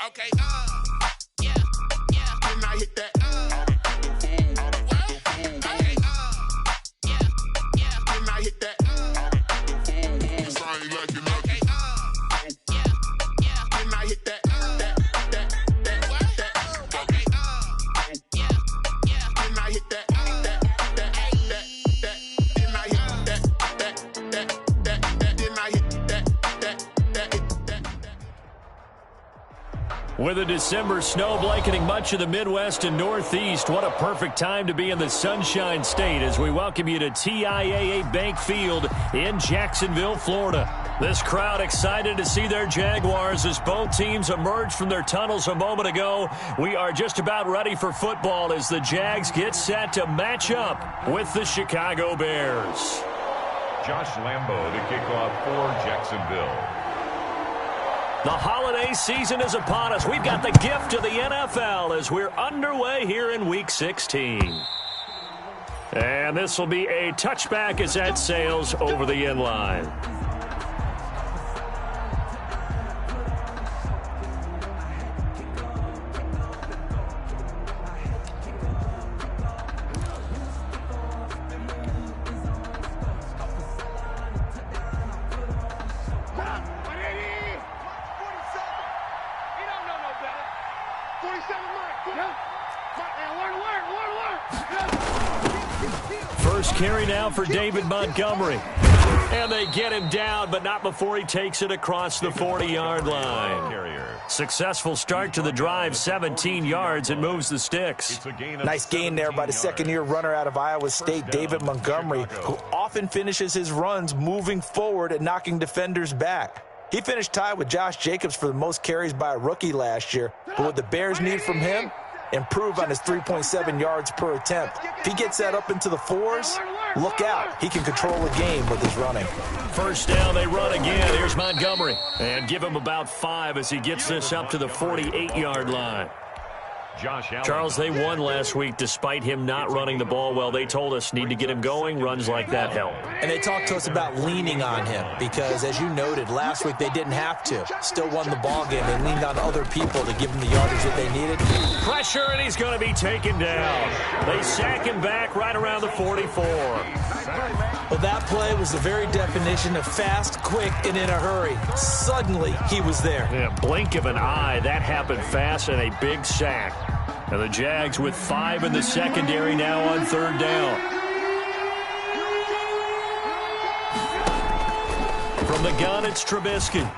Okay, yeah, didn't I hit that? Okay, yeah, didn't I hit that? Cause I ain't like it nothing. Okay, yeah, didn't I hit that? Okay, yeah, didn't I hit that? With a December snow blanketing much of the Midwest and Northeast, what a perfect time to be in the Sunshine State as we welcome you to TIAA Bank Field in Jacksonville, Florida. This crowd excited to see their Jaguars as both teams emerged from their tunnels a moment ago. We are just about ready for football as the Jags get set to match up with the Chicago Bears. Josh Lambo to kick off for Jacksonville. The holiday season is upon us. We've got the gift of the NFL as we're underway here in Week 16. And this will be a touchback as that sails over the end line. First carry now for David Montgomery. And they get him down, but not before he takes it across the 40-yard line. Successful start to the drive, 17 yards, and moves the sticks. Nice gain there by the second-year runner out of Iowa State, David Montgomery, who often finishes his runs moving forward and knocking defenders back. He finished tied with Josh Jacobs for the most carries by a rookie last year, but what the Bears need from him, improve on his 3.7 yards per attempt. If he gets that up into the fours, look out. He can control the game with his running. First down, they run again. Here's Montgomery. And give him about 5 as he gets this up to the 48-yard line. Charles, they won last week despite him not running the ball well. They told us need to get him going. Runs like that help. And they talked to us about leaning on him because, as you noted, last week they didn't have to. Still won the ball game. They leaned on other people to give him the yardage that they needed. Pressure, and he's going to be taken down. They sack him back right around the 44. Well, that play was the very definition of fast, quick, and in a hurry. Suddenly, he was there. Yeah, blink of an eye. That happened fast and a big sack. And the Jags with 5 in the secondary now on third down. From the gun, it's Trubisky.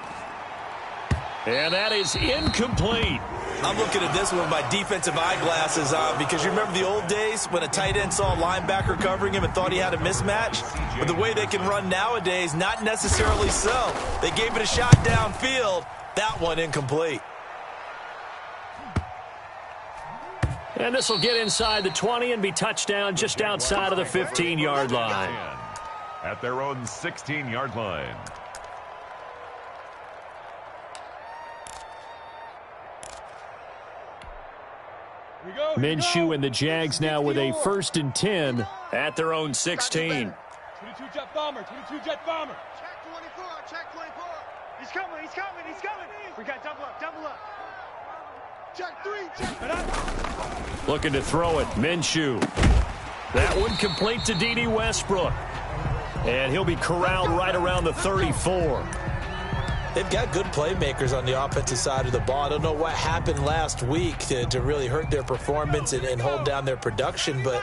And that is incomplete. I'm looking at this one with my defensive eyeglasses on because you remember the old days when a tight end saw a linebacker covering him and thought he had a mismatch? But the way they can run nowadays, not necessarily so. They gave it a shot downfield. That one incomplete. And this will get inside the 20 and be touchdown just outside of the 15-yard line. At their own 16-yard line. Minshew and the Jags now with a 1st and 10 at their own 16. 22 jet bomber, 22 jet bomber. Check 24, check 24. He's coming, he's coming, he's coming. We got double up, double up. Check 3, check. Looking to throw it, Minshew. That one complete to D.D. Westbrook. And he'll be corralled right around the 34. They've got good playmakers on the offensive side of the ball. I don't know what happened last week to really hurt their performance and hold down their production, but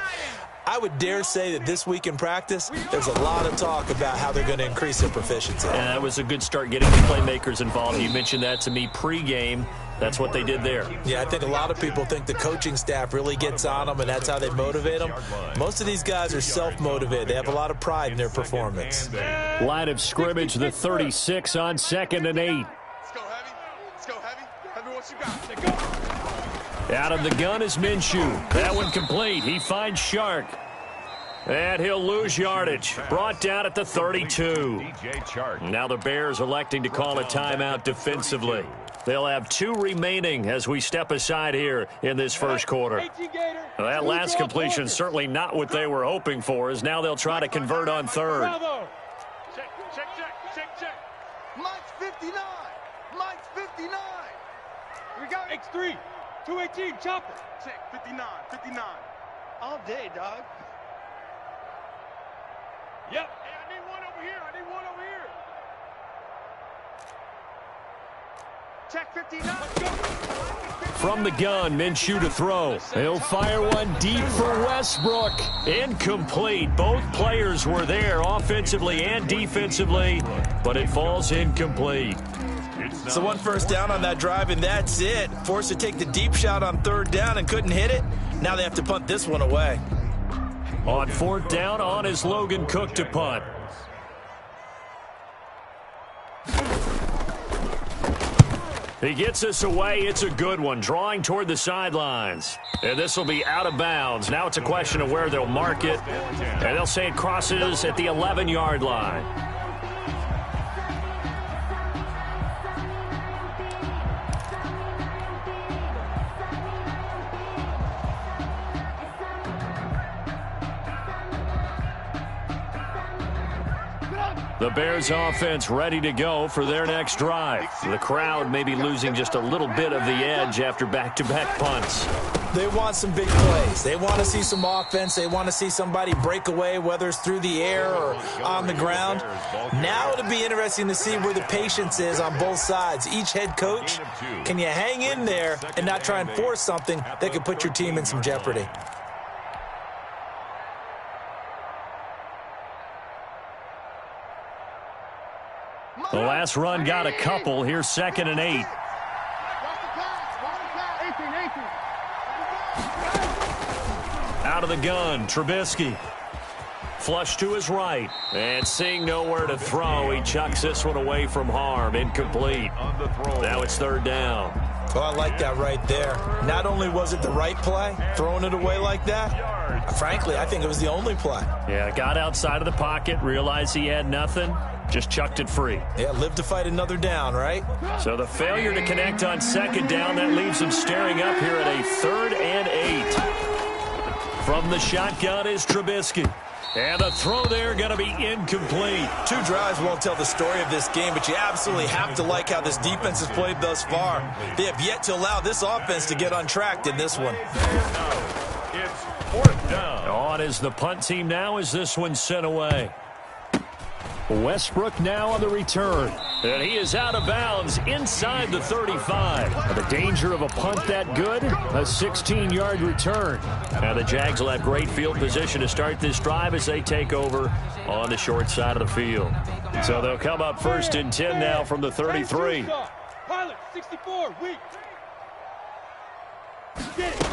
I would dare say that this week in practice, there's a lot of talk about how they're going to increase their proficiency. And that was a good start getting the playmakers involved. You mentioned that to me pregame. That's what they did there. Yeah, I think a lot of people think the coaching staff really gets on them, and that's how they motivate them. Most of these guys are self-motivated. They have a lot of pride in their performance. Line of scrimmage, the 36 on 2nd and 8. Let's go heavy. Let's go heavy. Heavy, what you got? Out of the gun is Minshew. That one complete. He finds Shark. And he'll lose yardage. Brought down at the 32. Now the Bears electing to call a timeout defensively. They'll have 2 remaining as we step aside here in this first quarter. Now, that last completion certainly not what they were hoping for, as now they'll try to convert on 3rd. Check, check, check, check, check. Mike's 59. Mike's 59. Here we go. X3. 218. Chopper. Check. 59. 59. All day, dog. Yep. Hey, I need one over here. I need one over here. Check 59. Let's go. From the gun, Minshew to throw. He'll fire one deep for Westbrook. Incomplete. Both players were there offensively and defensively, but it falls incomplete. So one first down on that drive, and that's it. Forced to take the deep shot on third down and couldn't hit it. Now they have to punt this one away. On fourth down, on is Logan Cook to punt. He gets us away. It's a good one, drawing toward the sidelines. And this will be out of bounds. Now it's a question of where they'll mark it. And they'll say it crosses at the 11-yard line. The Bears offense ready to go for their next drive. The crowd may be losing just a little bit of the edge after back-to-back punts. They want some big plays. They want to see some offense. They want to see somebody break away, whether it's through the air or on the ground. Now it'll be interesting to see where the patience is on both sides. Each head coach, can you hang in there and not try and force something that could put your team in some jeopardy? The last run got a couple. Here's 2nd and 8. Out of the gun, Trubisky. Flush to his right. And seeing nowhere to throw, he chucks this one away from harm. Incomplete. Now it's 3rd down. Oh, I like that right there. Not only was it the right play, throwing it away like that, frankly, I think it was the only play. Yeah, got outside of the pocket, realized he had nothing, just chucked it free. Yeah, live to fight another down, right? So the failure to connect on 2nd down, that leaves him staring up here at a 3rd and 8. From the shotgun is Trubisky. And the throw there going to be incomplete. 2 drives won't tell the story of this game, but you absolutely have to like how this defense has played thus far. They have yet to allow this offense to get untracked in this one. It's 4th down. On is the punt team now as this one's sent away. Westbrook now on the return. And he is out of bounds inside the 35. The danger of a punt that good, a 16-yard return. Now the Jags will have great field position to start this drive as they take over on the short side of the field. So they'll come up 1st and 10 now from the 33. Pilot, 64, weak. Get it.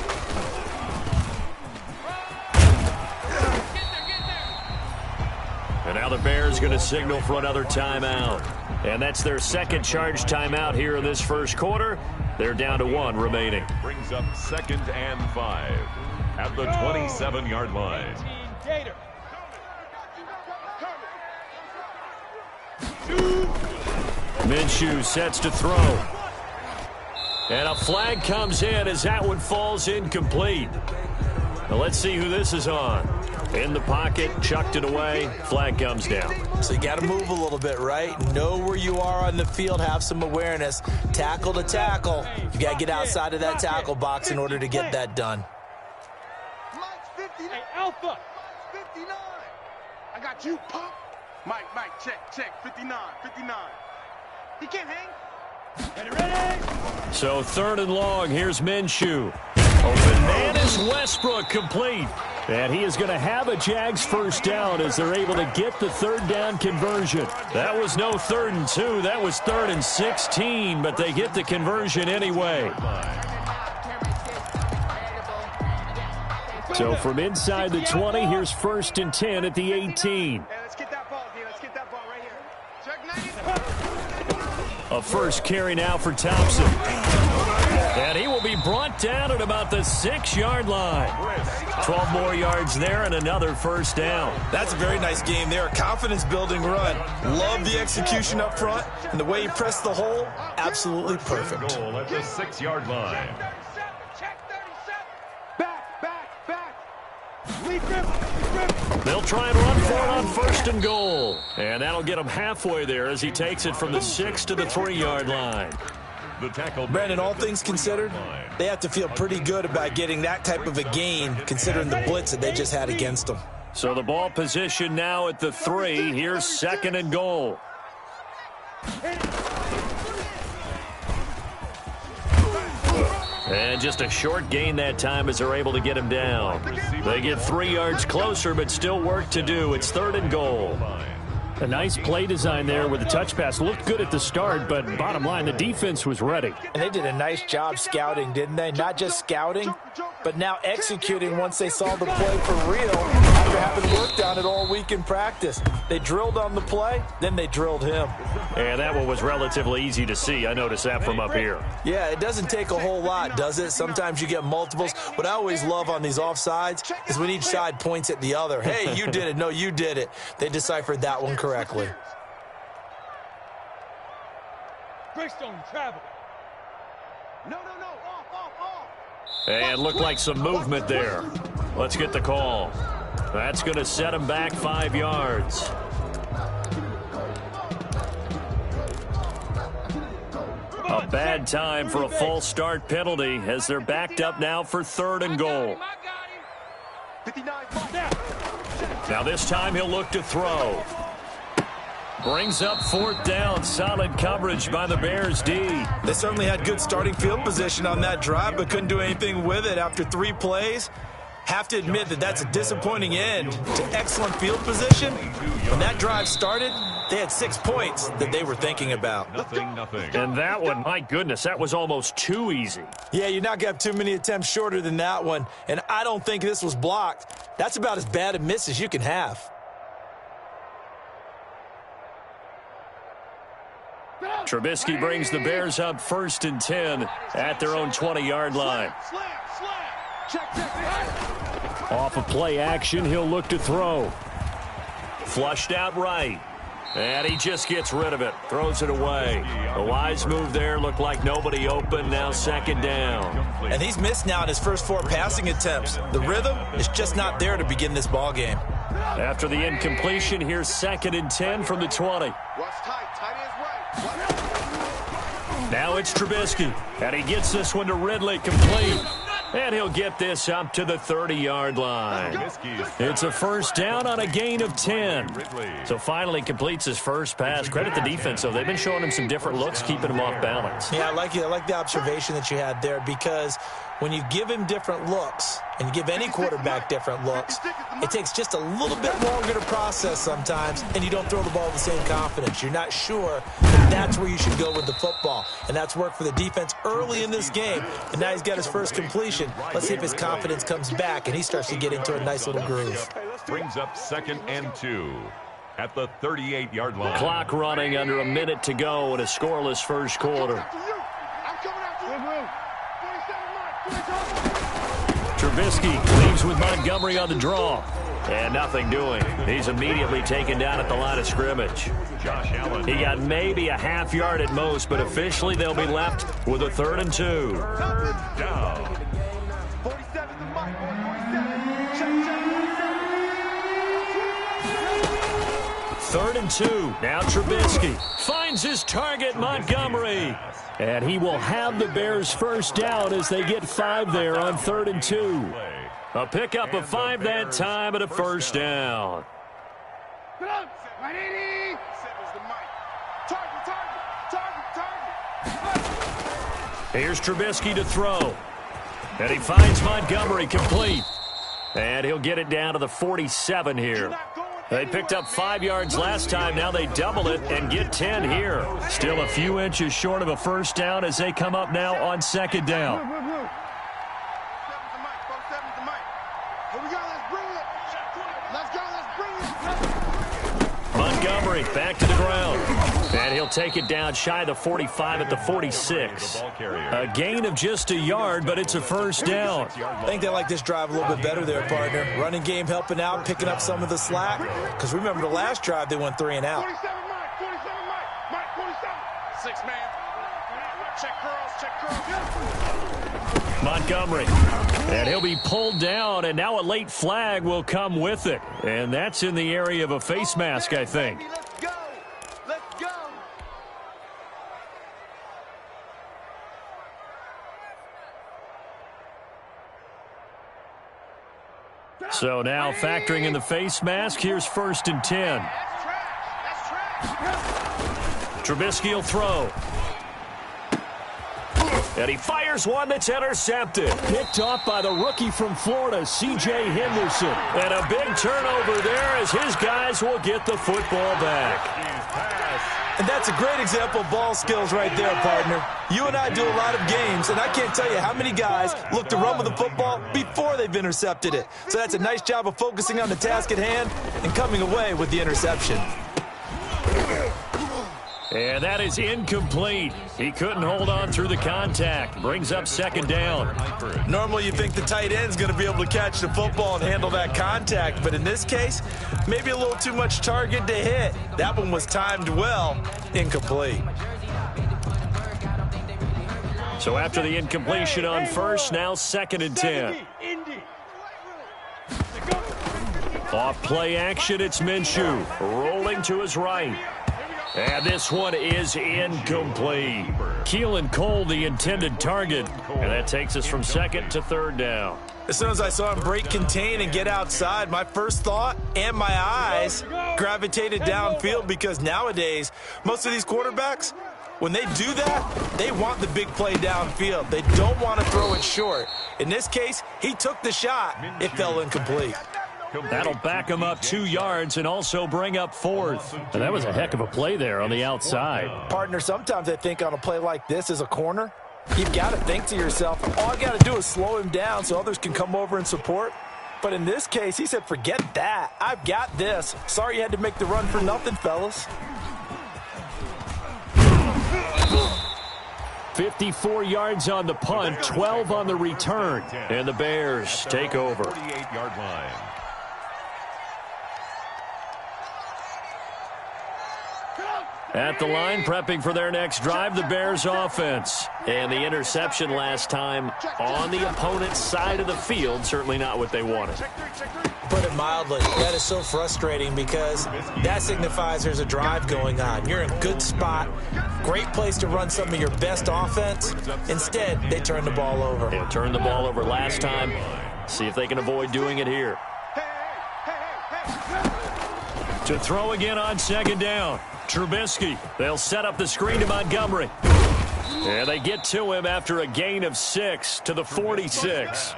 And now the Bears going to signal for another timeout. And that's their 2nd charge timeout here in this 1st quarter. They're down to 1 remaining. Brings up 2nd and 5 at the 27-yard line. Gator. Minshew sets to throw. And a flag comes in as that one falls incomplete. Now let's see who this is on. In the pocket, chucked it away, flag comes down. So you got to move a little bit, right? Know where you are on the field, have some awareness. Tackle to tackle. You got to get outside of that tackle box in order to get that done. Hey, Alpha. 59. I got you, pump. Mike, check. 59. He can't hang. Ready? So 3rd and long, here's Minshew. Open man is Westbrook, complete. And he is going to have a Jags 1st down as they're able to get the 3rd down conversion. That was no 3rd and 2. That was 3rd and 16, but they get the conversion anyway. So from inside the 20, here's 1st and 10 at the 18. Let's get that ball, D. Let's get that ball right here. Check 90. A first carry now for Thompson. And he will be brought down at about the 6-yard line. 12 more yards there and another 1st down. That's a very nice game there. A confidence-building run. Love the execution up front. And the way he pressed the hole, absolutely perfect. Goal at the 6-yard line. Check 37. Back. Lead grip. They'll try and run for it on 1st and goal. And that'll get him halfway there as he takes it from the 6 to the 3-yard line. The tackle. Brandon, all things considered, they have to feel pretty good about getting that type of a gain, considering the blitz that they just had against them. So the ball position now at the 3. Here's 2nd and goal. And just a short gain that time as they're able to get him down. They get 3 yards closer, but still work to do. It's 3rd and goal. A nice play design there with the touch pass. Looked good at the start, but bottom line, the defense was ready. And they did a nice job scouting, didn't they? Not just scouting, but now executing once they saw the play for real after having worked on it all week in practice. They drilled on the play, then they drilled him. And that one was relatively easy to see. I noticed that from up here. Yeah, it doesn't take a whole lot, does it? Sometimes you get multiples. What I always love on these offsides is when each side points at the other. Hey, you did it. No, you did it. They deciphered that one correctly. Greystone, travel. No, off. And looked like some movement there. Let's get the call. That's going to set him back 5 yards. A bad time for a false start penalty as they're backed up now for 3rd and goal. Now this time he'll look to throw. Brings up 4th down. Solid coverage by the Bears D. They certainly had good starting field position on that drive, but couldn't do anything with it after 3 plays. Have to admit that that's a disappointing end to excellent field position. When that drive started, they had 6 points that they were thinking about. Nothing. And that one, my goodness, that was almost too easy. Yeah, you're not going to have too many attempts shorter than that one, and I don't think this was blocked. That's about as bad a miss as you can have. Trubisky brings the Bears up 1st and 10 at their own 20-yard line. Off of play action, he'll look to throw. Flushed out right. And he just gets rid of it. Throws it away. A wise move there. Looked like nobody open. Now 2nd down. And he's missed now in his first 4 passing attempts. The rhythm is just not there to begin this ball game. After the incompletion, here's 2nd and 10 from the 20. Now it's Trubisky. And he gets this one to Ridley, complete. And he'll get this up to the 30-yard line. It's a 1st down on a gain of 10. So finally completes his first pass. Credit the defense, though. They've been showing him some different looks, keeping him off balance. Yeah, I like the observation that you had there, because when you give him different looks, and you give any quarterback different looks, it takes just a little bit longer to process sometimes, and you don't throw the ball with the same confidence. You're not sure that that's where you should go with the football. And that's worked for the defense early in this game. And now he's got his first completion. Let's see if his confidence comes back and he starts to get into a nice little groove. Brings up 2nd and 2 at the 38-yard line. Clock running under a minute to go in a scoreless first quarter. Trubisky leaves with Montgomery on the draw. And nothing doing. He's immediately taken down at the line of scrimmage. Josh Allen. He got maybe a half yard at most, but officially they'll be left with a 3rd and 2. 3rd down. 47 to Mike. 3rd and 2. Now Trubisky finds his target, Montgomery. And he will have the Bears 1st down as they get 5 there on 3rd and 2. A pickup of 5 that time and a 1st down. Here's Trubisky to throw. And he finds Montgomery complete. And he'll get it down to the 47 here. They picked up 5 yards last time. Now they double it and get 10 here. Still a few inches short of a 1st down as they come up now on 2nd down. Montgomery back to the ground. And he'll take it down shy of the 45 at the 46. A gain of just a yard, but it's a 1st down. I think they like this drive a little bit better there, partner. Running game helping out, picking up some of the slack. Because remember the last drive, they went 3 and out. 47 Mike, 47. 6 man. Check curls. Montgomery. And he'll be pulled down, and now a late flag will come with it. And that's in the area of a face mask, I think. Let's go. So now factoring in the face mask, here's 1st and 10. Trubisky will throw. And he fires one that's intercepted. Picked off by the rookie from Florida, C.J. Henderson. And a big turnover there as his guys will get the football back. And that's a great example of ball skills right there, partner. You and I do a lot of games, and I can't tell you how many guys look to run with the football before they've intercepted it. So that's a nice job of focusing on the task at hand and coming away with the interception. And that is incomplete. He couldn't hold on through the contact. Brings up 2nd down. Normally you think the tight end's going to be able to catch the football and handle that contact, but in this case, maybe a little too much target to hit. That one was timed well. Incomplete. So after the incompletion on 1st, now 2nd and 10. Off play action, it's Minshew. Rolling to his right. And this one is incomplete. Keelan Cole, the intended target. And that takes us from 2nd to 3rd down. As soon as I saw him break contain and get outside, my first thought and my eyes gravitated downfield, because nowadays, most of these quarterbacks, when they do that, they want the big play downfield. They don't want to throw it short. In this case, he took the shot. It fell incomplete. That'll back him up 2 yards and also bring up 4th. And that was a heck of a play there on the outside. Partner, sometimes I think on a play like this as a corner, you've got to think to yourself, all I got to do is slow him down so others can come over and support. But in this case, he said, forget that. I've got this. Sorry you had to make the run for nothing, fellas. 54 yards on the punt, 12 on the return. And the Bears take over. 48-yard line. At the line, prepping for their next drive, the Bears offense. And the interception last time on the opponent's side of the field, certainly not what they wanted. Put it mildly, that is so frustrating, because that signifies there's a drive going on. You're in a good spot, great place to run some of your best offense. Instead, they turn the ball over. They turned the ball over last time. See if they can avoid doing it here. To throw again on 2nd down. Trubisky. They'll set up the screen to Montgomery. And they get to him after a gain of 6 to the 46.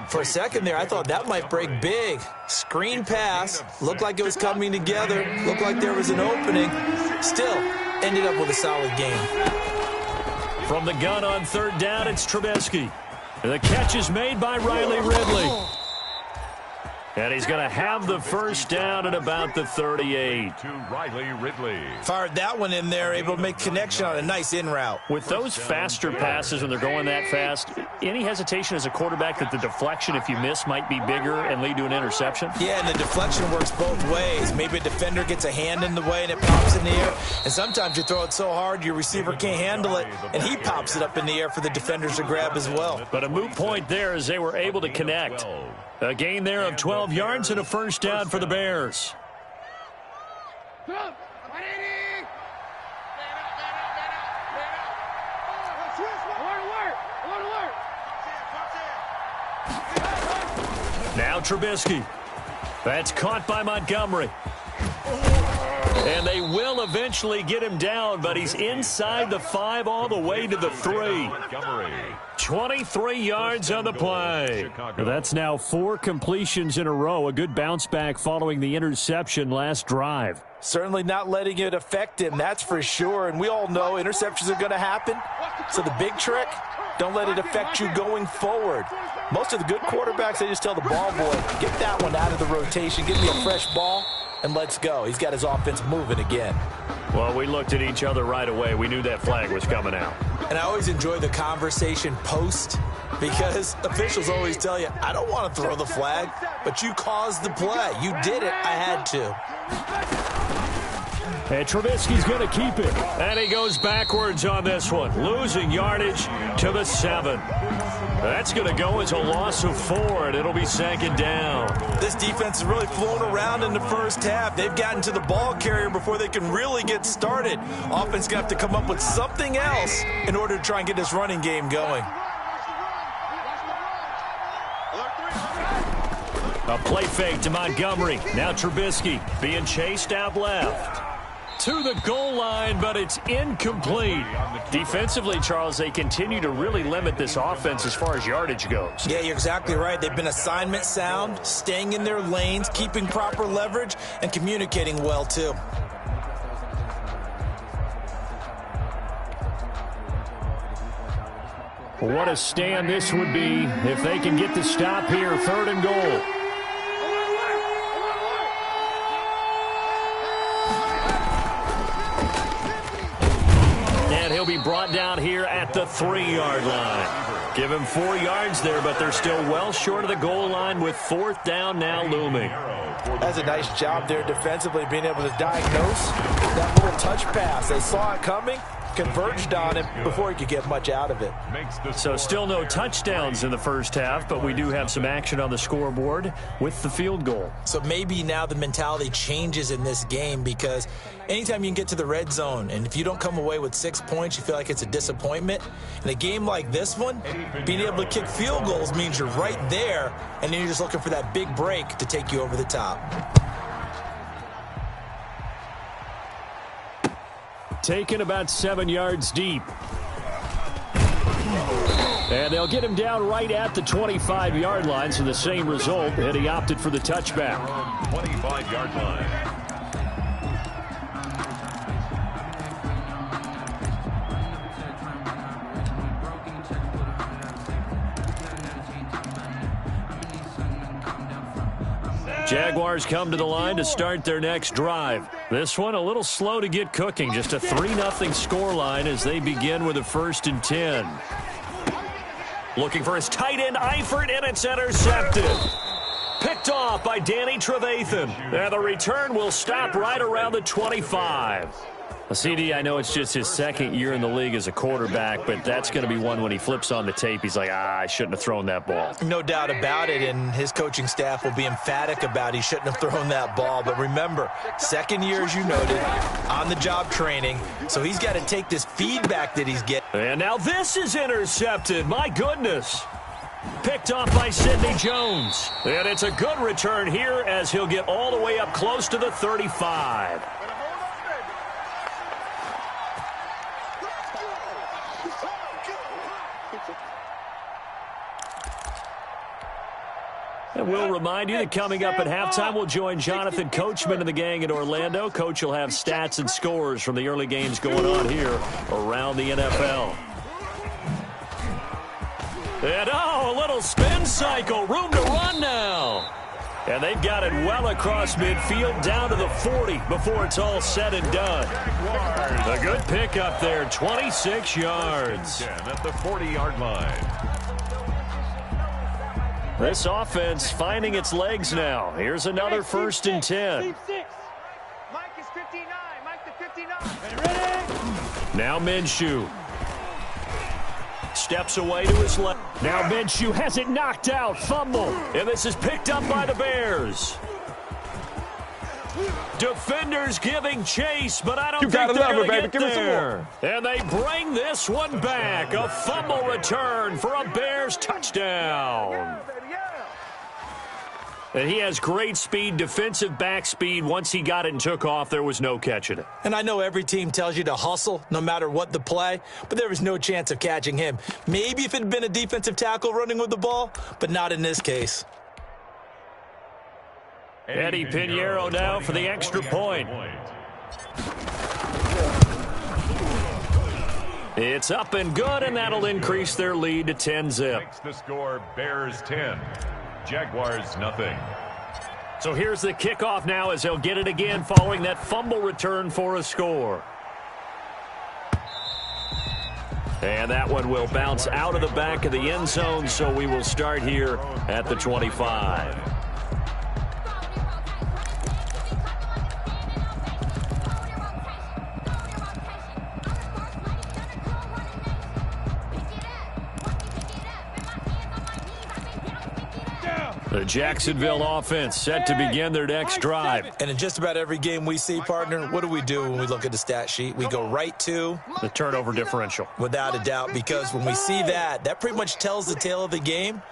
For a second there, I thought that might break big. Screen pass. Looked like it was coming together. Looked like there was an opening. Still, ended up with a solid game. From the gun on 3rd down, it's Trubisky. The catch is made by Riley Ridley. And he's going to have the 1st down at about the 38. To Riley Ridley. Fired that one in there, able to make connection on a nice in route. With those faster passes when they're going that fast, any hesitation as a quarterback that the deflection, if you miss, might be bigger and lead to an interception? Yeah, and the deflection works both ways. Maybe a defender gets a hand in the way and it pops in the air. And sometimes you throw it so hard your receiver can't handle it, and he pops it up in the air for the defenders to grab as well. But a moot point there as they were able to connect. A gain there of 12 yards and a 1st down for the Bears. Now Trubisky. That's caught by Montgomery. And they will eventually get him down, but he's inside the 5 all the way to the 3. 23 yards on the play. That's now 4 completions in a row. A good bounce back following the interception last drive. Certainly not letting it affect him, that's for sure. And we all know interceptions are going to happen. So the big trick, don't let it affect you going forward. Most of the good quarterbacks, they just tell the ball boy, get that one out of the rotation, give me a fresh ball, and let's go. He's got his offense moving again. Well, we looked at each other right away. We knew that flag was coming out. And I always enjoy the conversation post, because officials always tell you, I don't want to throw the flag, but you caused the play. You did it. I had to. And Trubisky's going to keep it. And he goes backwards on this one, losing yardage to the 7. That's going to go as a loss of 4, and it'll be 2nd down. This defense has really flown around in the first half. They've gotten to the ball carrier before they can really get started. Offense going to have to come up with something else in order to try and get this running game going. A play fake to Montgomery. Now Trubisky being chased out left. To the goal line, but it's incomplete. Defensively, Charles, they continue to really limit this offense as far as yardage goes. Yeah, you're exactly right. They've been assignment sound, staying in their lanes, keeping proper leverage, and communicating well, too. What a stand this would be if they can get the stop here. 3rd and goal. And he'll be brought down here at the 3-yard line. Give him 4 yards there, but they're still well short of the goal line with 4th down now looming. That's a nice job there defensively, being able to diagnose that little touch pass. They saw it coming, converged on him before he could get much out of it. So still no touchdowns in the first half, but we do have some action on the scoreboard with the field goal. So maybe now the mentality changes in this game, because anytime you can get to the red zone, and if you don't come away with 6 points, you feel like it's a disappointment. In a game like this one, being able to kick field goals means you're right there, and then you're just looking for that big break to take you over the top. Taken about 7 yards deep. And they'll get him down right at the 25-yard line, so the same result, and he opted for the touchback. 25-yard line. Jaguars come to the line to start their next drive. This one a little slow to get cooking. Just a 3-0 score line as they begin with a 1st and 10. Looking for his tight end, Eifert, and it's intercepted. Picked off by Danny Trevathan. And the return will stop right around the 25. CD, I know it's just his 2nd year in the league as a quarterback, but that's going to be one when he flips on the tape, he's like, I shouldn't have thrown that ball. No doubt about it, and his coaching staff will be emphatic about he shouldn't have thrown that ball. But remember, 2nd year, as you noted, on-the-job training, so he's got to take this feedback that he's getting. And now this is intercepted. My goodness. Picked off by Sidney Jones. And it's a good return here as he'll get all the way up close to the 35. And we'll remind you that coming up at halftime, we'll join Jonathan Coachman and the gang in Orlando. Coach will have stats and scores from the early games going on here around the NFL. And a little spin cycle. Room to run now. And they've got it well across midfield down to the 40 before it's all said and done. A good pickup there, 26 yards. At the 40-yard line. This offense finding its legs now. Here's another 1st and 10. Mike is 59. Mike the 59. Ready? Now Minshew. Steps away to his left. Now Minshew has it knocked out. Fumble. And this is picked up by the Bears. Defenders giving chase, but I don't think they're going to get there. And they bring this one back. A fumble return for a Bears touchdown. And he has great speed, defensive back speed. Once he got it and took off, there was no catching it. And I know every team tells you to hustle no matter what the play, but there was no chance of catching him. Maybe if it had been a defensive tackle running with the ball, but not in this case. Eddie Pinheiro now for the extra point. It's up and good, and that'll increase their lead to 10-zip. Makes the score Bears 10, Jaguars nothing. So here's the kickoff now as they'll get it again following that fumble return for a score. And that one will bounce out of the back of the end zone, so we will start here at the 25. The Jacksonville offense set to begin their next drive. And in just about every game we see, partner, what do when we look at the stat sheet? We go right to the turnover differential. Without a doubt, because when we see that pretty much tells the tale of the game.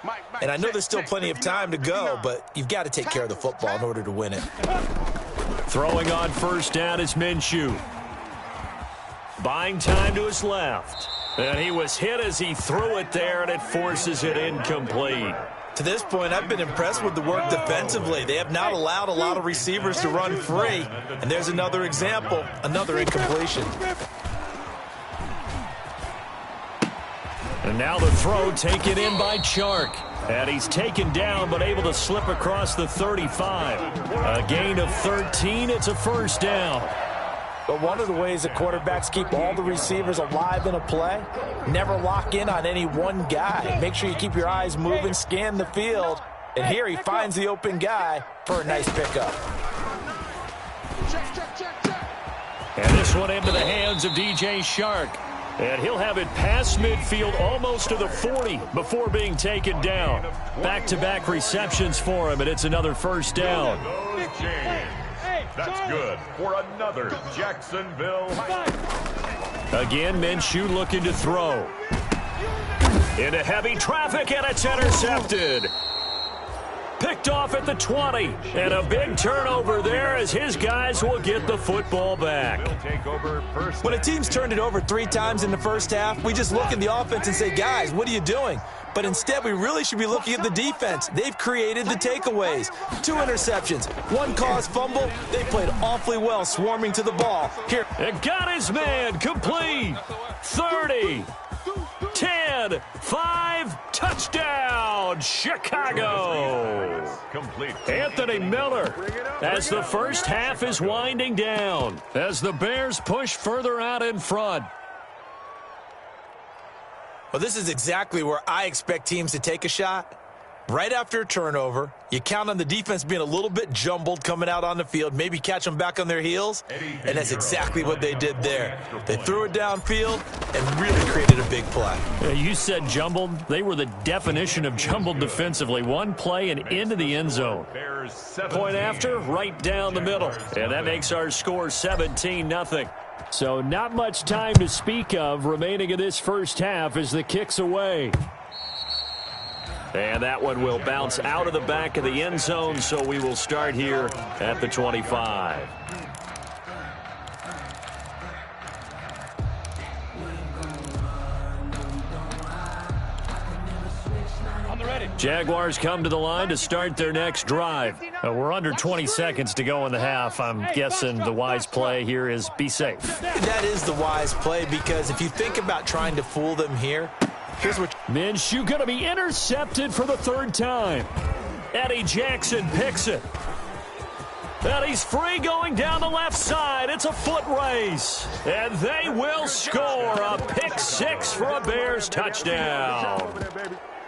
And I know there's still plenty of time to go, but you've got to take care of the football in order to win it. Throwing on first down is Minshew. Buying time to his left. And he was hit as he threw it there, and it forces it incomplete. To this point, I've been impressed with the work defensively. They have not allowed a lot of receivers to run free. And there's another example, another incompletion. And now the throw taken in by Chark. And he's taken down but able to slip across the 35. A gain of 13. It's a first down. But one of the ways that quarterbacks keep all the receivers alive in a play, never lock in on any one guy. Make sure you keep your eyes moving, scan the field. And here he finds the open guy for a nice pickup. And this one into the hands of DJ Chark. And he'll have it past midfield almost to the 40 before being taken down. Back-to-back receptions for him, and it's another first down. That's good for another Jacksonville. Again, Minshew looking to throw. Into heavy traffic, and it's intercepted. Picked off at the 20. And a big turnover there as his guys will get the football back. When a team's turned it over 3 times in the first half, we just look at the offense and say, guys, what are you doing? But instead, we really should be looking at the defense. They've created the takeaways. 2 interceptions, 1 caused fumble. They played awfully well swarming to the ball. Here. And got his man complete. 30, 10, 5, touchdown, Chicago. Complete. Anthony Miller as the first half is winding down. As the Bears push further out in front. Well, this is exactly where I expect teams to take a shot. Right after a turnover, you count on the defense being a little bit jumbled coming out on the field, maybe catch them back on their heels, and that's exactly what they did there. They threw it downfield and really created a big play. You said jumbled. They were the definition of jumbled defensively. One play and into the end zone. Point after, right down the middle. And that makes our score 17-0. So not much time to speak of remaining in this first half as the kick's away. And that one will bounce out of the back of the end zone, so we will start here at the 25. Jaguars come to the line to start their next drive. We're under 20 seconds to go in the half. I'm guessing the wise play here is be safe. That is the wise play, because if you think about trying to fool them here, here's what... Minshew going to be intercepted for the 3rd time. Eddie Jackson picks it. And he's free going down the left side. It's a foot race. And they will score a pick 6 for a Bears touchdown.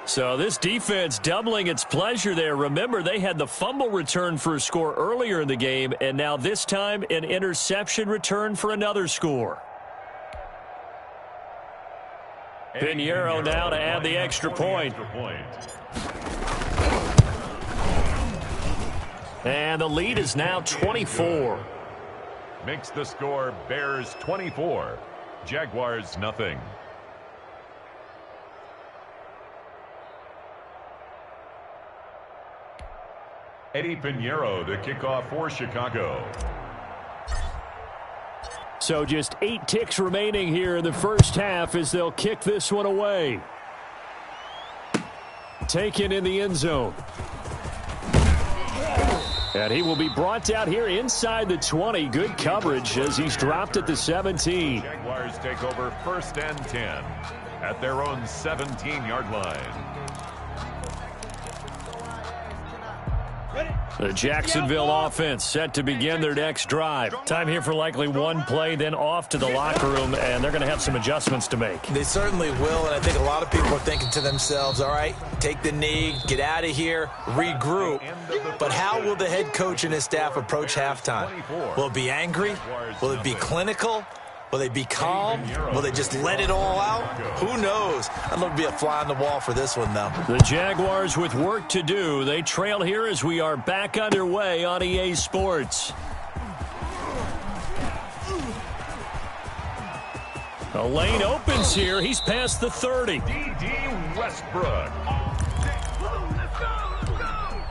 So this defense doubling its pleasure there. Remember, they had the fumble return for a score earlier in the game, and now this time an interception return for another score. Pinheiro now to add the extra point. And the lead is now 24. Makes the score Bears 24, Jaguars nothing. Eddie Pinheiro, the kickoff for Chicago. So just 8 ticks remaining here in the first half as they'll kick this one away. Taken in the end zone. And he will be brought down here inside the 20. Good coverage as he's dropped at the 17. Jaguars take over 1st and 10 at their own 17-yard line. The Jacksonville offense set to begin their next drive. Time here for likely 1 play, then off to the locker room, and they're going to have some adjustments to make. They certainly will, and I think a lot of people are thinking to themselves, all right, take the knee, get out of here, regroup. But how will the head coach and his staff approach halftime? Will it be angry? Will it be clinical? Will they be calm? Will they just let it all out? Who knows? I'd love to be a fly on the wall for this one, though. The Jaguars with work to do. They trail here as we are back underway on EA Sports. The lane opens here. He's past the 30. D.D. Westbrook.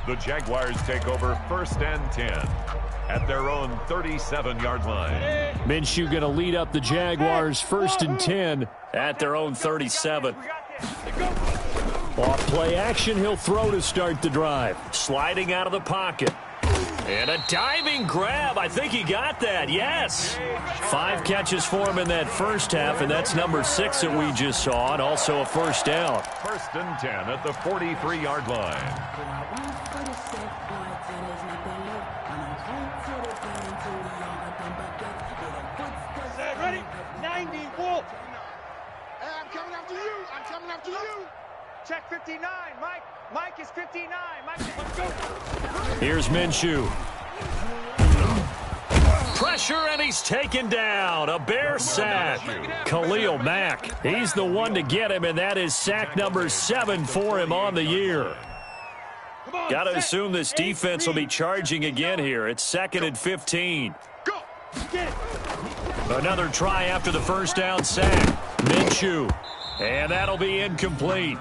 The Jaguars take over 1st and 10 at their own 37-yard line. Minshew going to lead up the Jaguars 1st and 10 at their own 37. Off play action, he'll throw to start the drive. Sliding out of the pocket. And a diving grab. I think he got that. Yes. 5 catches for him in that first half, and that's number 6 that we just saw, and also a first down. 1st and 10 at the 43-yard line. Ready? 90, Wolf. Hey, I'm coming after you. I'm coming after you. Check 59, Mike. Mike is 59. Mike, let's go. Here's Minshew. Pressure, and he's taken down. A Bear sack. Khalil Mack. He's the one to get him, and that is sack number 7 for him on the year. Got to assume this defense will be charging again here. It's 2nd and 15. Go. Get it. Another try after the first down sack. Minshew. And that'll be incomplete.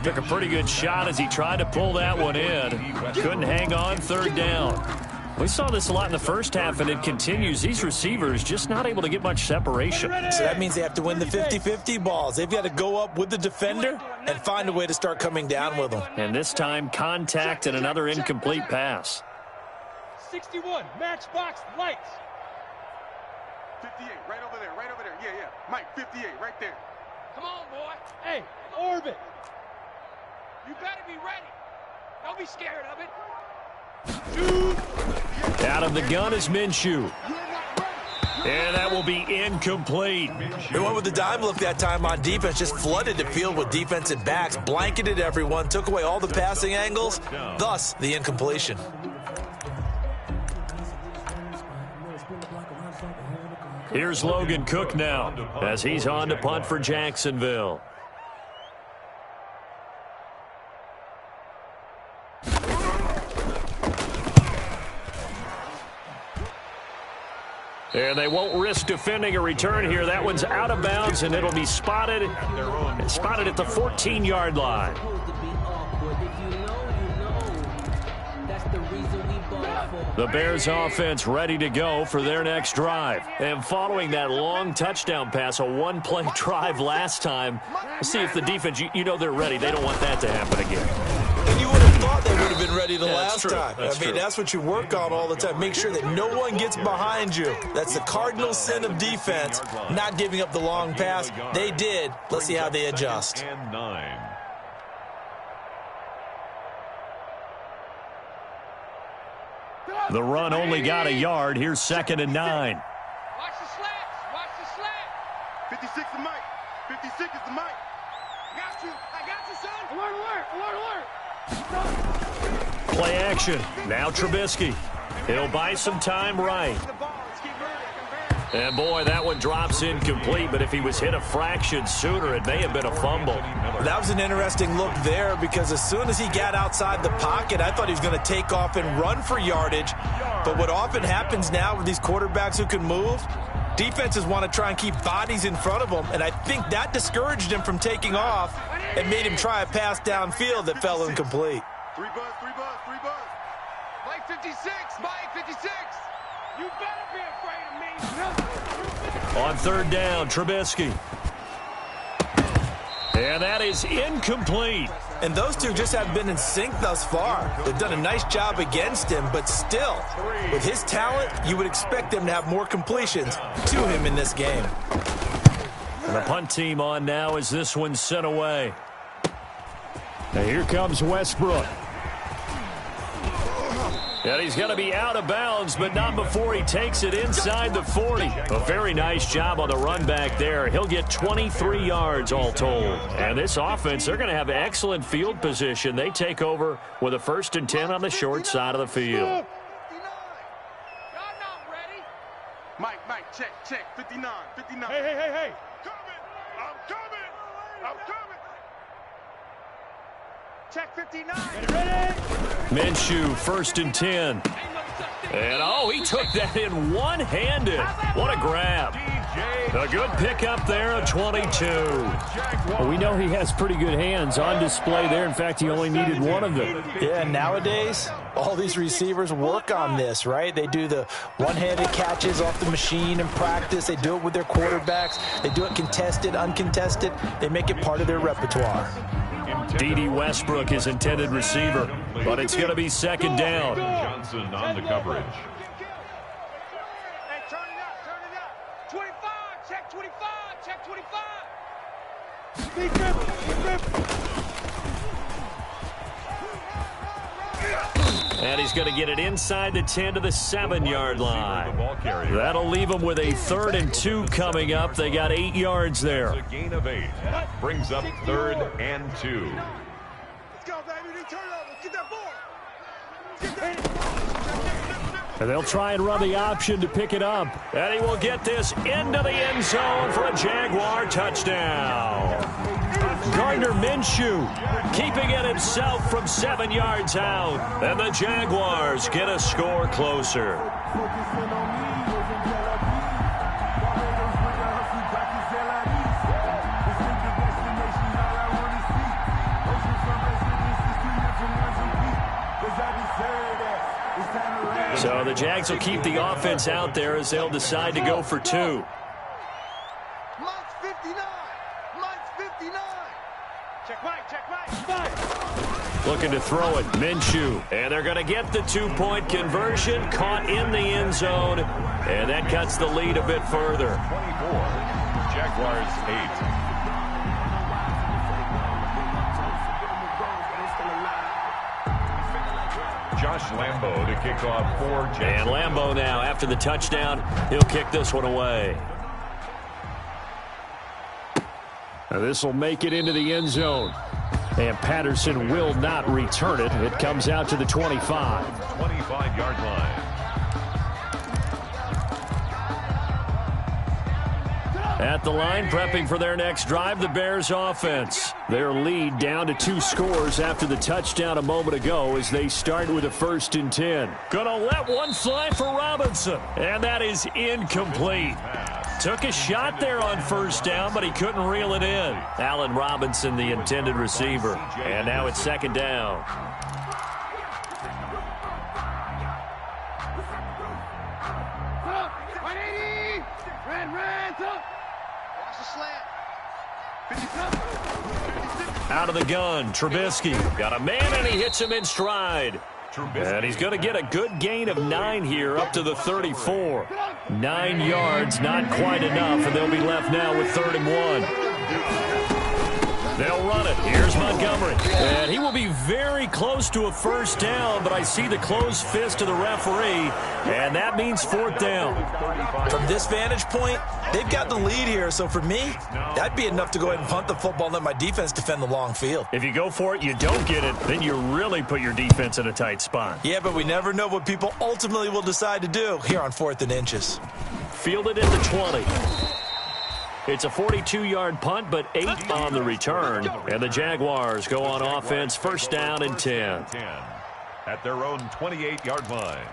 Took a pretty good shot as he tried to pull that one in. Couldn't hang on, 3rd down. We saw this a lot in the first half, and it continues. These receivers just not able to get much separation. So that means they have to win the 50-50 balls. They've got to go up with the defender and find a way to start coming down with them. And this time, contact and another incomplete pass. 61, matchbox lights. 58, right over there, right over there. Yeah, yeah. Mike, 58, right there. Come on, boy. Hey, orbit. You better be ready. Don't be scared of it. Out of the gun is Minshew. And that will be incomplete. They went with the dime look that time on defense, just flooded the field with defensive backs, blanketed everyone, took away all the passing angles, thus the incompletion. Here's Logan Cook now as he's on to punt for Jacksonville. And they won't risk defending a return here. That one's out of bounds, and it'll be spotted at the 14-yard line. The Bears offense ready to go for their next drive. And following that long touchdown pass, a one-play drive last time, let's see if the defense, you know they're ready. They don't want that to happen again. And you would have thought they would have been ready the last time. That's true. That's what you work on all the time. Make sure that no one gets behind you. That's the cardinal sin of defense, not giving up the long pass. They did. Let's see how they adjust. And 9. The run only got a yard. Here's 2nd and 9. Watch the slats. Watch the slat. 56 is Mike. 56 is the Mike. I got you, son. Alert. Play action. Now Trubisky. He'll buy some time right. And, boy, that one drops incomplete, but if he was hit a fraction sooner, it may have been a fumble. That was an interesting look there because as soon as he got outside the pocket, I thought he was going to take off and run for yardage. But what often happens now with these quarterbacks who can move, defenses want to try and keep bodies in front of them, and I think that discouraged him from taking off and made him try a pass downfield that fell incomplete. 3 buzz. Mike 56, Mike 56. You better be afraid of me. On 3rd down, Trubisky. And that is incomplete. And those two just haven't been in sync thus far. They've done a nice job against him, but still, with his talent, you would expect them to have more completions to him in this game. And the punt team on now as this one's sent away. Now here comes Westbrook. And he's going to be out of bounds, but not before he takes it inside the 40. A very nice job on the run back there. He'll get 23 yards all told. And this offense, they're going to have excellent field position. They take over with a 1st and 10 on the short side of the field. Mike, check. 59. Hey. Coming. I'm coming. Check 59. Ready? Minshew, 1st and 10. And, he took that in one-handed. What a grab. A good pickup there at 22. Well, we know he has pretty good hands on display there. In fact, he only needed one of them. Yeah, nowadays, all these receivers work on this, right? They do the one-handed catches off the machine in practice. They do it with their quarterbacks. They do it contested, uncontested. They make it part of their repertoire. D.D. Westbrook is intended receiver, but it's going to be 2nd down. Johnson on the coverage. Hey, turn it up. 25, check 25. And he's going to get it inside the 10 to the 7-yard line. That'll leave him with a 3rd and 2 coming up. They got 8 yards there. A gain of 8. Brings up 3rd and 2. Let's go, baby. Turn it over. Get that ball. And they'll try and run the option to pick it up. And he will get this into the end zone for a Jaguar touchdown. Gardner Minshew keeping it himself from 7 yards out. And the Jaguars get a score closer. So the Jags will keep the offense out there as they'll decide to go for 2. Mike's 59. Check Mike. Looking to throw it, Minshew. And they're going to get the 2-point conversion, caught in the end zone. And that cuts the lead a bit further. 24. Jaguars 8. Josh Lambo to kick off for And Jacksonville. Lambo now, after the touchdown, he'll kick this one away. Now this will make it into the end zone. And Patterson will not return it. It comes out to the 25. 25-yard line. At the line, prepping for their next drive, the Bears offense. Their lead down to 2 scores after the touchdown a moment ago as they start with a 1st and 10. Gonna let one fly for Robinson. And that is incomplete. Took a shot there on 1st down, but he couldn't reel it in. Allen Robinson, the intended receiver. And now it's 2nd down. Out of the gun, Trubisky. Got a man, and he hits him in stride. And he's going to get a good gain of 9 here, up to the 34. 9 yards, not quite enough, and they'll be left now with 3rd and 1. They'll run it. Here's Montgomery. And he will be very close to a 1st down, but I see the closed fist of the referee, and that means 4th down. From this vantage point, they've got the lead here, so for me, that'd be enough to go ahead and punt the football and let my defense defend the long field. If you go for it, you don't get it, then you really put your defense in a tight spot. Yeah, but we never know what people ultimately will decide to do here on 4th and inches. Fielded at the 20. It's a 42-yard punt, but 8 on the return. And the Jaguars go on offense, 1st down and 10. At their own 28-yard line.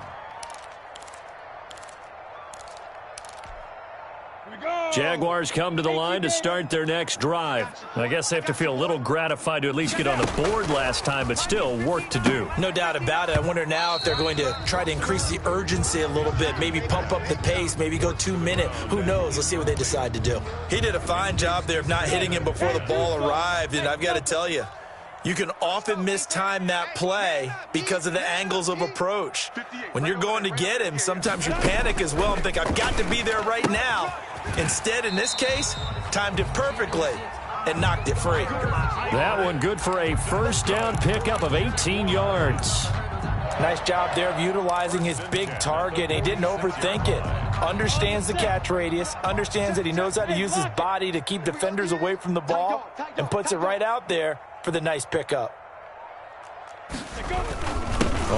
Jaguars come to the line to start their next drive. I guess they have to feel a little gratified to at least get on the board last time, but still work to do. No doubt about it. I wonder now if they're going to try to increase the urgency a little bit, maybe pump up the pace, maybe go 2-minute. Who knows? Let's see what they decide to do. He did a fine job there of not hitting him before the ball arrived, and I've got to tell you, you can often mistime that play because of the angles of approach. When you're going to get him, sometimes you panic as well and think, I've got to be there right now. Instead, in this case, timed it perfectly and knocked it free. That one good for a 1st down pickup of 18 yards. Nice job there of utilizing his big target. He didn't overthink it. Understands the catch radius, understands that he knows how to use his body to keep defenders away from the ball, and puts it right out there for the nice pickup.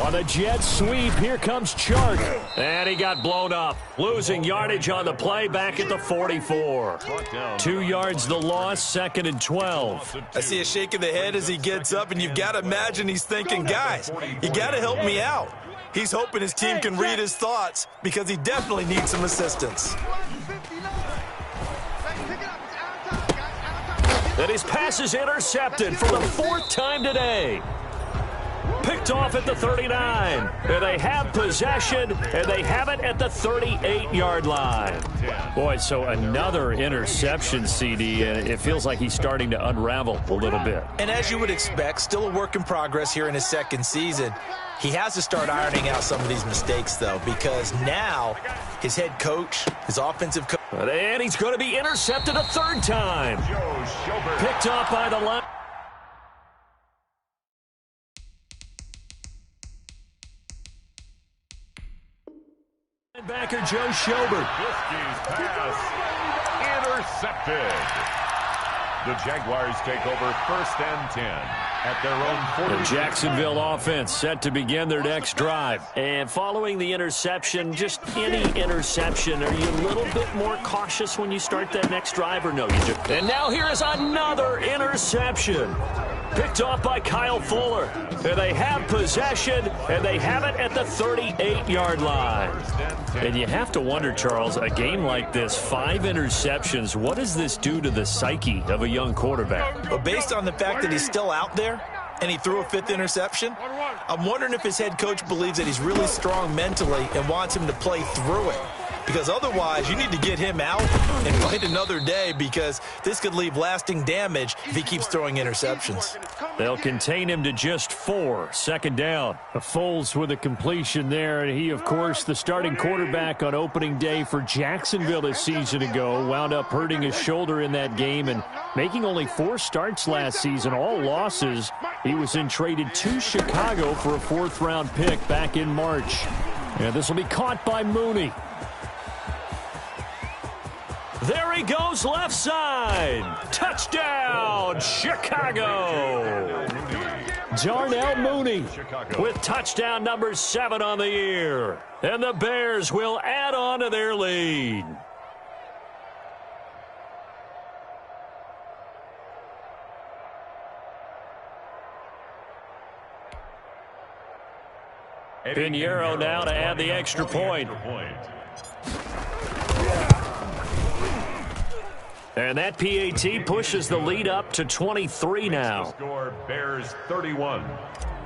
On the jet sweep, here comes Chark. And he got blown up. Losing yardage on the play back at the 44. 2 yards the loss, 2nd and 12. I see a shake of the head as he gets up, and you've got to imagine he's thinking, guys, you got to help me out. He's hoping his team can read his thoughts because he definitely needs some assistance. And his pass is intercepted for the 4th time today. Picked off at the 39. And they have possession, and they have it at the 38-yard line. Boy, so another interception, CD, and it feels like he's starting to unravel a little bit. And as you would expect, still a work in progress here in his 2nd season. He has to start ironing out some of these mistakes, though, because now his head coach, his offensive coach. And he's going to be intercepted a 3rd time. Picked off by the line. Backer Joe Schobert. Pass intercepted. The Jaguars take over 1st and 10 at their own 40. The Jacksonville offense set to begin their next drive. And following the interception, just any interception, are you a little bit more cautious when you start that next drive or no? You just... And now here is another interception. Picked off by Kyle Fuller. And they have possession, and they have it at the 38-yard line. And you have to wonder, Charles, a game like this, 5 interceptions, what does this do to the psyche of a young quarterback? Well, based on the fact that he's still out there and he threw a 5th interception, I'm wondering if his head coach believes that he's really strong mentally and wants him to play through it. Because otherwise, you need to get him out and fight another day, because this could leave lasting damage if he keeps throwing interceptions. They'll contain him to just 4. 2nd down. Foles with a completion there. And he, of course, the starting quarterback on opening day for Jacksonville a season ago, wound up hurting his shoulder in that game and making only 4 starts last season, all losses. He was then traded to Chicago for a 4th-round pick back in March. And this will be caught by Mooney. There he goes, left side. Touchdown, Chicago. Darnell Mooney with touchdown number 7 on the year. And the Bears will add on to their lead. Pinheiro now to add the extra point. And that PAT pushes the lead up to 23 now. Score Bears 31,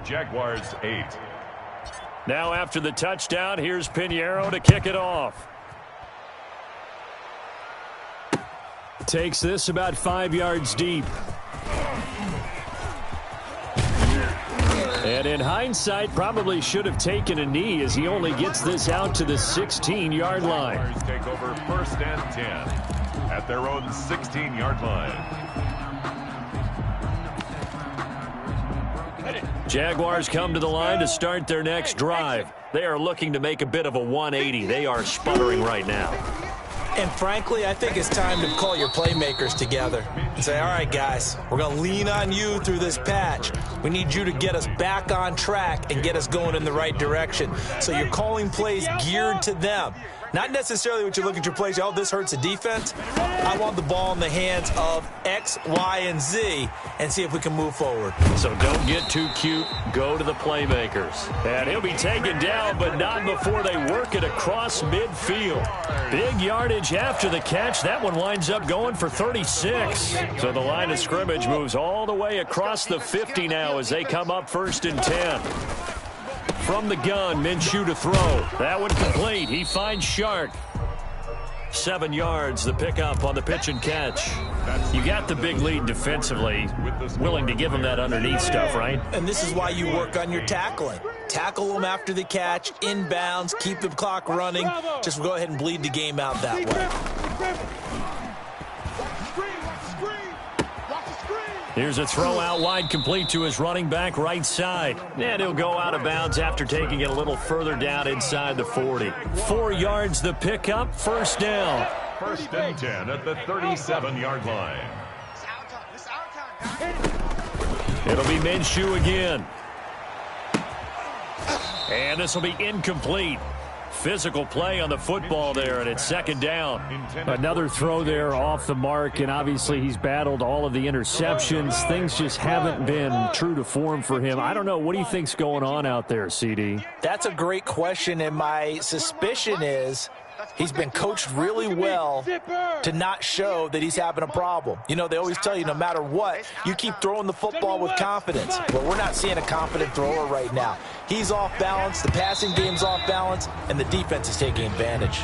Jaguars 8. Now after the touchdown, here's Pinheiro to kick it off. Takes this about 5 yards deep. And in hindsight, probably should have taken a knee as he only gets this out to the 16-yard line. Jaguars take over 1st and 10. At their own 16-yard line. Jaguars come to the line to start their next drive. They are looking to make a bit of a 180. They are sputtering right now. And frankly, I think it's time to call your playmakers together and say, all right, guys, we're going to lean on you through this patch. We need you to get us back on track and get us going in the right direction. So you're calling plays geared to them. Not necessarily what you look at your plays, oh, this hurts the defense. I want the ball in the hands of X, Y, and Z and see if we can move forward. So don't get too cute. Go to the playmakers. And he'll be taken down, but not before they work it across midfield. Big yardage after the catch. That one winds up going for 36. So the line of scrimmage moves all the way across the 50 now as they come up 1st and 10. From the gun, Minshew to throw. That one complete. He finds Shark. 7 yards, the pickup on the pitch and catch. You got the big lead defensively. Willing to give him that underneath stuff, right? And this is why you work on your tackling. Tackle them after the catch, inbounds, keep the clock running. Just go ahead and bleed the game out that way. Here's a throw out wide, complete to his running back right side. And he'll go out of bounds after taking it a little further down inside the 40. 4 yards the pickup, 1st down. 1st and 10 at the 37-yard line. It'll be Minshew again. And this will be incomplete. Physical play on the football there, and it's second down. Another throw there off the mark, and obviously he's battled all of the interceptions. Things just haven't been true to form for him. I don't know. What do you think's going on out there, CD? That's a great question, and my suspicion is he's been coached really well to not show that he's having a problem. You know, they always tell you no matter what, you keep throwing the football with confidence. But we're not seeing a confident thrower right now. He's off balance, the passing game's off balance, and the defense is taking advantage.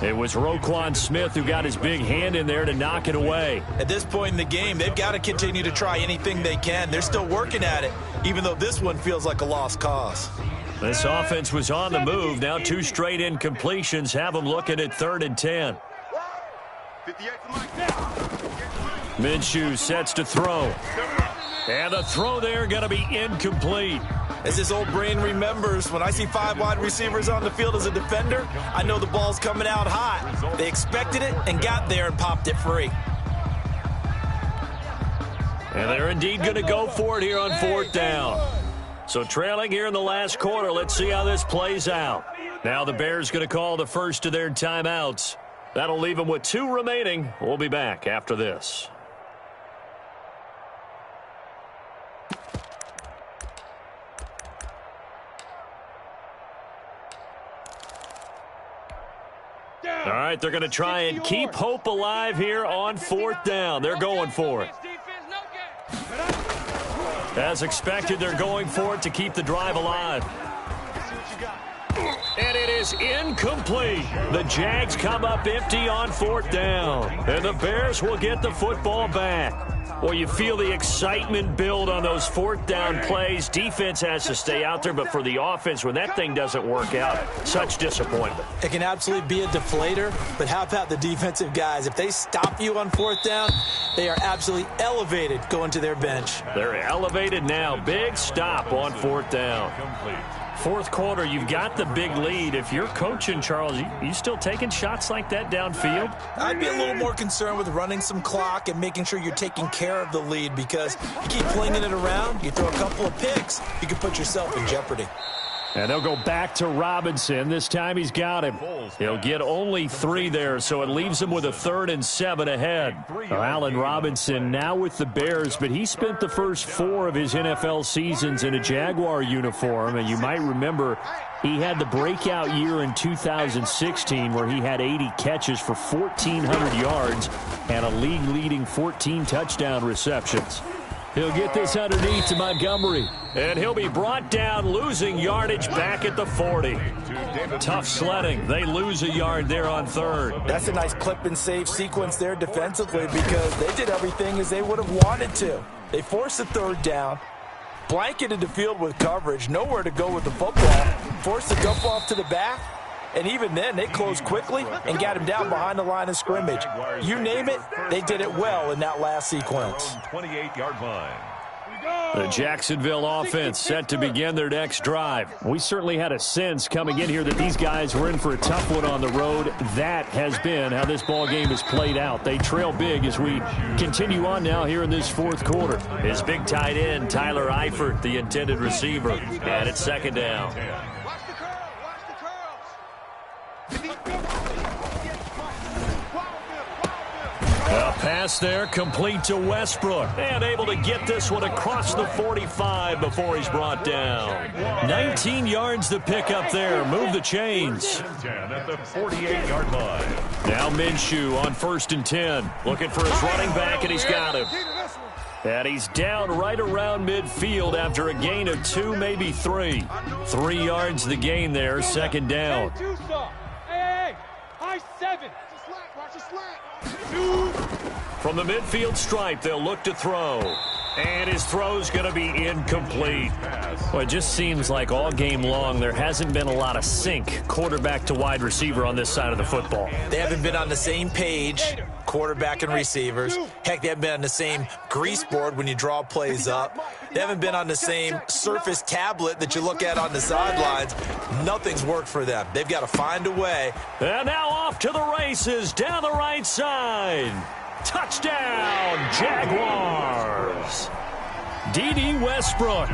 It was Roquan Smith who got his big hand in there to knock it away. At this point in the game, they've got to continue to try anything they can. They're still working at it, even though this one feels like a lost cause. This offense was on the move. Now 2 straight incompletions have them looking at 3rd and 10. Minshew sets to throw. And the throw there going to be incomplete. As his old brain remembers, when I see 5 wide receivers on the field as a defender, I know the ball's coming out hot. They expected it and got there and popped it free. And they're indeed going to go for it here on 4th down. So trailing here in the last quarter, let's see how this plays out. Now the Bears going to call the first of their timeouts. That'll leave them with 2 remaining. We'll be back after this. All right, they're going to try and keep hope alive here on 4th down. They're going for it. As expected, they're going for it to keep the drive alive. And it is incomplete. The Jags come up empty on 4th down. And the Bears will get the football back. Well, you feel the excitement build on those 4th down plays. Defense has to stay out there, but for the offense, when that thing doesn't work out, such disappointment. It can absolutely be a deflator, but how about the defensive guys? If they stop you on 4th down, they are absolutely elevated going to their bench. They're elevated now. Big stop on 4th down. 4th quarter, you've got the big lead. If you're coaching, Charles, you still taking shots like that downfield? I'd be a little more concerned with running some clock and making sure you're taking care of the lead, because you keep flinging it around, you throw a couple of picks, you can put yourself in jeopardy. And they'll go back to Robinson. This time he's got him. He'll get only 3 there, so it leaves him with a 3rd and 7 ahead. Allen Robinson now with the Bears, but he spent the first 4 of his NFL seasons in a Jaguar uniform. And you might remember he had the breakout year in 2016 where he had 80 catches for 1,400 yards and a league-leading 14 touchdown receptions. He'll get this underneath to Montgomery. And he'll be brought down, losing yardage back at the 40. Tough sledding. They lose a yard there on 3rd. That's a nice clip and save sequence there defensively, because they did everything as they would have wanted to. They forced the 3rd down, blanketed the field with coverage, nowhere to go with the football, forced the dump off to the back, and even then they closed quickly and got him down behind the line of scrimmage. You name it, they did it well in that last sequence. 28-yard line. The Jacksonville offense set to begin their next drive. We certainly had a sense coming in here that these guys were in for a tough one on the road. That has been how this ball game has played out. They trail big as we continue on now here in this 4th quarter. His big tight end, Tyler Eifert, the intended receiver. And it's 2nd down. A pass there, complete to Westbrook. And able to get this one across the 45 before he's brought down. 19 yards to pick up there. Move the chains. At the 48-yard line. Now Minshew on 1st and 10. Looking for his running back, and he's got him. And he's down right around midfield after a gain of 2, maybe 3. 3 yards the gain there, 2nd down. Hey, high 7. From the midfield stripe, they'll look to throw. And his throw's going to be incomplete. Well, it just seems like all game long there hasn't been a lot of sync quarterback to wide receiver on this side of the football. They haven't been on the same page, quarterback and receivers. Heck, they haven't been on the same grease board when you draw plays up. They haven't been on the same Surface tablet that you look at on the sidelines. Nothing's worked for them. They've got to find a way. And now off to the races down the right side. Touchdown, Jaguars. D.D. Westbrook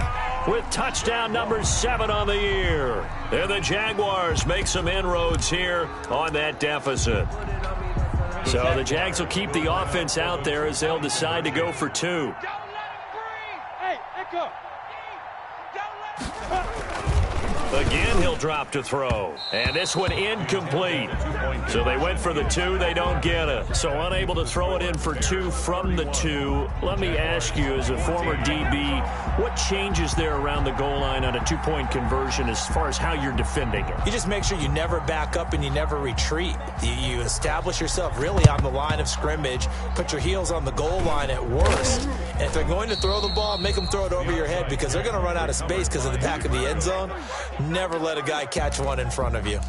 with touchdown number 7 on the year. And the Jaguars make some inroads here on that deficit. So the Jags will keep the offense out there as they'll decide to go for 2. Hey, Echo. Again, he'll drop to throw. And this one incomplete. So they went for the 2. They don't get it. So unable to throw it in for 2 from the 2. Let me ask you, as a former DB, what changes there around the goal line on a 2-point conversion as far as how you're defending it? You just make sure you never back up and you never retreat. You establish yourself really on the line of scrimmage, put your heels on the goal line at worst. And if they're going to throw the ball, make them throw it over your head because they're going to run out of space because of the back of the end zone. Never let a guy catch one in front of you.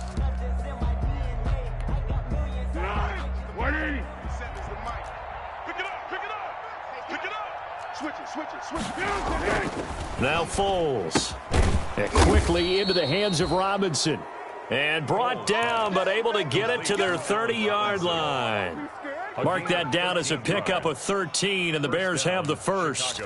Now Foles. And quickly into the hands of Robinson. And brought down, but able to get it to their 30-yard line. Mark that down as a pickup of 13, and the Bears have the first.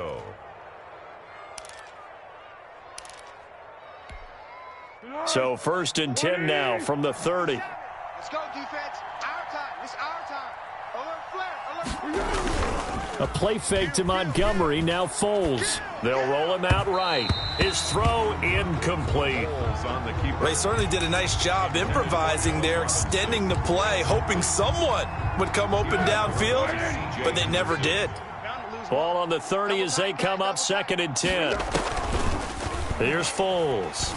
So 1st and 10 now from the 30. Let's go, defense. Our time. It's our time. Alert flare. Alert. A play fake to Montgomery. Now Foles. They'll roll him out right. His throw incomplete. They certainly did a nice job improvising there, extending the play, hoping someone would come open downfield, but they never did. Ball on the 30 as they come up 2nd and 10. Here's Foles.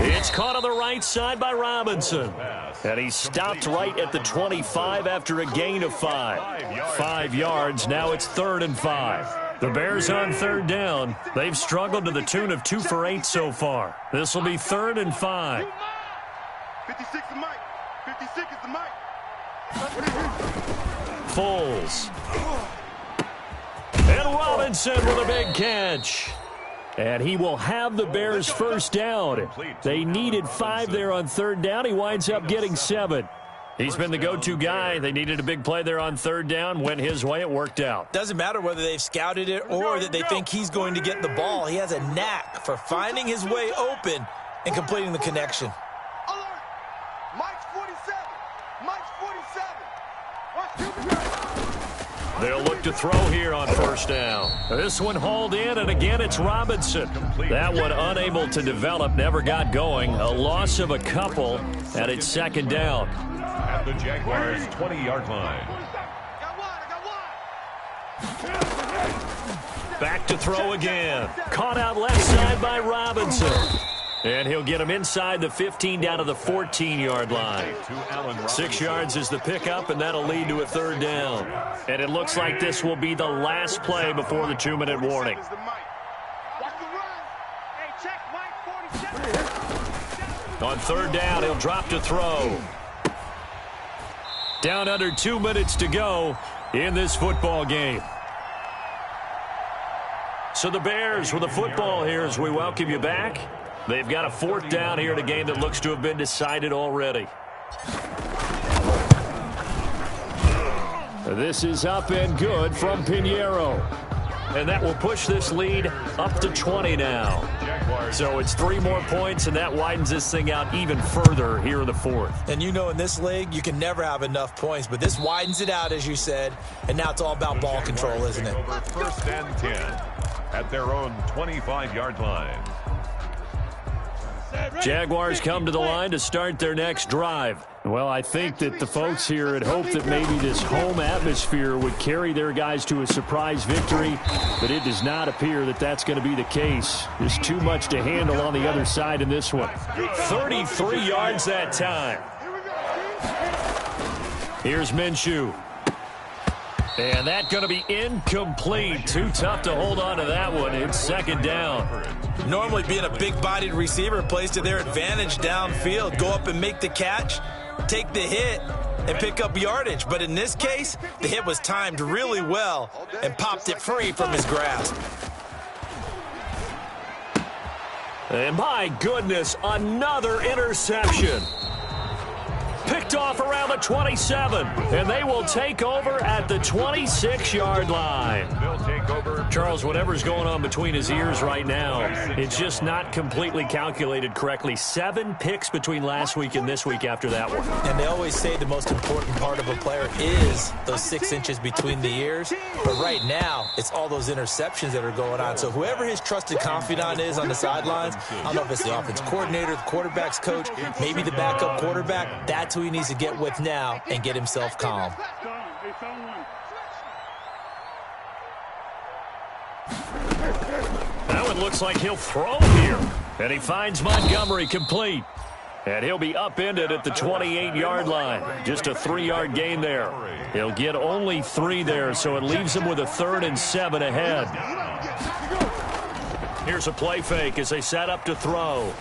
It's caught on the right side by Robinson. And he stopped right at the 25 after a gain of 5. 5 yards. Now it's 3rd and 5. The Bears on 3rd down. They've struggled to the tune of 2 for 8 so far. This will be 3rd and 5. 56 is Mike. 56 is the Mike. Foles. And Robinson with a big catch. And he will have the Bears first down. They needed 5 there on 3rd down. He winds up getting 7. He's been the go-to guy. They needed a big play there on 3rd down. Went his way. It worked out. Doesn't matter whether they've scouted it or that they think he's going to get the ball. He has a knack for finding his way open and completing the connection. Alert. Mike's 47. Mike's 47. They'll look to throw here on 1st down. This one hauled in, and again it's Robinson. That one unable to develop, never got going. A loss of a couple, and it's 2nd down. At the Jaguars' 20-yard line. Back to throw again. Caught out left side by Robinson. And he'll get him inside the 15 down to the 14-yard line. 6 yards is the pickup, and that'll lead to a 3rd down. And it looks like this will be the last play before the 2-minute warning. On 3rd down, he'll drop to throw. Down under 2 minutes to go in this football game. So the Bears with the football here as we welcome you back. They've got a 4th down here in a game that looks to have been decided already. This is up and good from Pinheiro. And that will push this lead up to 20 now. So it's 3 more points, and that widens this thing out even further here in the 4th. And you know, in this league, you can never have enough points, but this widens it out, as you said, and now it's all about ball control, isn't it? Over 1st and 10 at their own 25-yard line. Jaguars come to the line to start their next drive. Well, I think that the folks here had hoped that maybe this home atmosphere would carry their guys to a surprise victory, but it does not appear that that's going to be the case. There's too much to handle on the other side in this one. 33 yards that time. Here's Minshew. And that's going to be incomplete. Too tough to hold on to that one. It's 2nd down. Normally being a big-bodied receiver plays to their advantage downfield. Go up and make the catch, take the hit, and pick up yardage. But in this case, the hit was timed really well and popped it free from his grasp. And my goodness, another interception. Picked picked off around the 27, and they will take over at the 26-yard line. They'll take over. Charles, whatever's going on between his ears right now, it's just not completely calculated correctly. 7 picks between last week and this week after that one. And they always say the most important part of a player is those 6 inches between the ears. But right now, it's all those interceptions that are going on. So whoever his trusted confidant is on the sidelines, I don't know if it's the offense coordinator, the quarterback's coach, maybe the backup quarterback, that's who he needs to get with now and get himself calm. That one looks like he'll throw here. And he finds Montgomery complete. And he'll be upended at the 28-yard line. Just a 3-yard gain there. He'll get only 3 there, so it leaves him with a 3rd and 7 ahead. Here's a play fake as they set up to throw.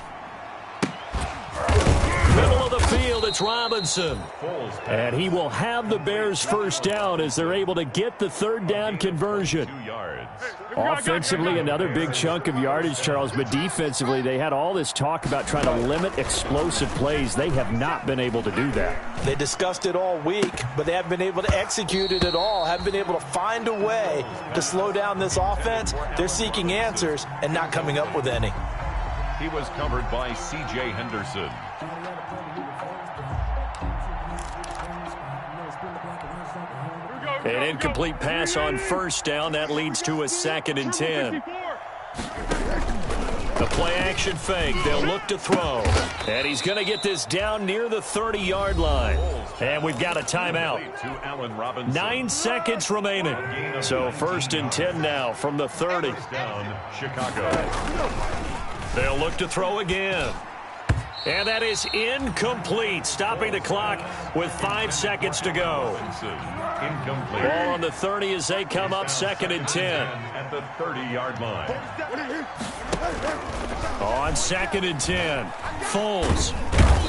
Middle of the field, it's Robinson. And he will have the Bears first down as they're able to get the 3rd down conversion. 2 yards. Offensively, another big chunk of yardage, Charles, but defensively, they had all this talk about trying to limit explosive plays. They have not been able to do that. They discussed it all week, but they haven't been able to execute it at all, haven't been able to find a way to slow down this offense. They're seeking answers and not coming up with any. He was covered by C.J. Henderson. An incomplete pass on first down. That leads to a 2nd and 10. The play action fake. They'll look to throw. And he's going to get this down near the 30-yard line. And we've got a timeout. 9 seconds remaining. So 1st and 10 now from the 30. Down, Chicago. They'll look to throw again. And that is incomplete, stopping the clock with 5 seconds to go. Incomplete. Ball on the 30 as they come up 2nd and 10. At the 30-yard line. On 2nd and 10, Foles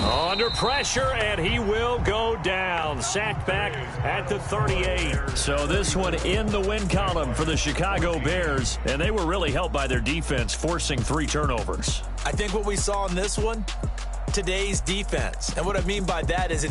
under pressure, and he will go down. Sacked back at the 38. So this one in the win column for the Chicago Bears, and they were really helped by their defense, forcing 3 turnovers. I think what we saw in this one, today's defense. And what I mean by that is